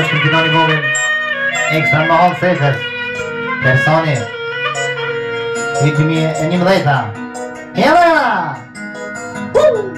succes voor Fidani Vogel. Extra mahal sefer. Ersani. Ritmi en imreta. Yalla! Woo!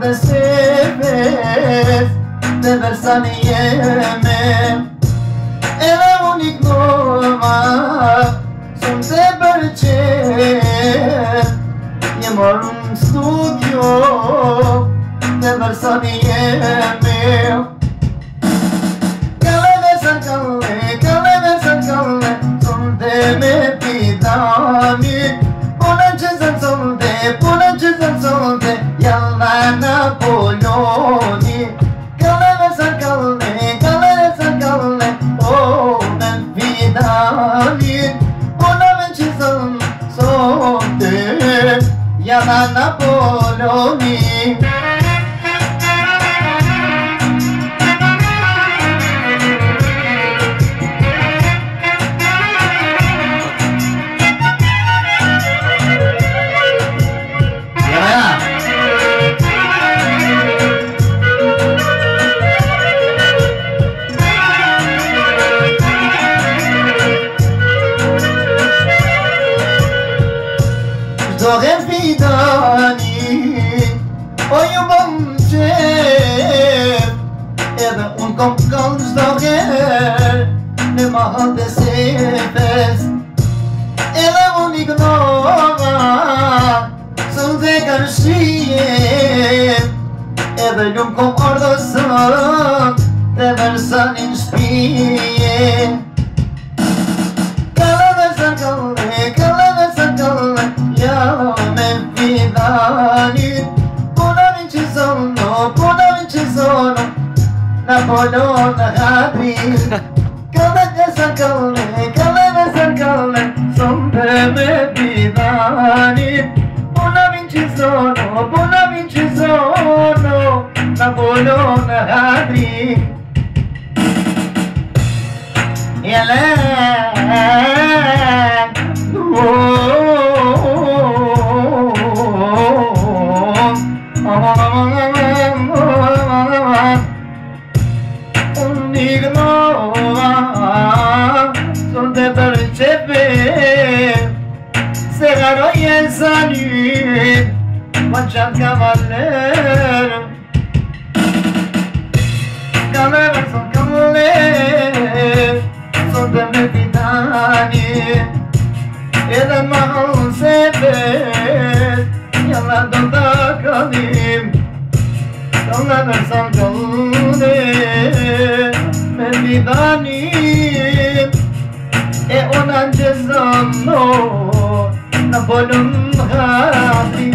De seves de Ersani era unic nova sunt de berce e mor un studio de Ersani cale de cale sunt de me Fidani pune ce zănțonde Yalla Napoleoni Caleve să calve O men Fidani Pune ce zănțonde Yalla Napoleoni Dorem Fidani O iubăm cer Era un compcan sdorer Ne mahal de seves Era unic nova Sunt de garșie Era un com ordosă De Ersani în șpie Caleve să calve Yalla men Fidani Pune ce sono Napoleon Hadri Caleve să calve Sunt de me Fidani Pune ce sono Napoleon Hadri Sunt de percepe Segaro y Ersani Mancham cavaler Cavaler Sunt de me Fidani Eden mahal sefer Yalla da kalim Caleve să calve Me Fidani E onan ce zămno Napoleon Hadri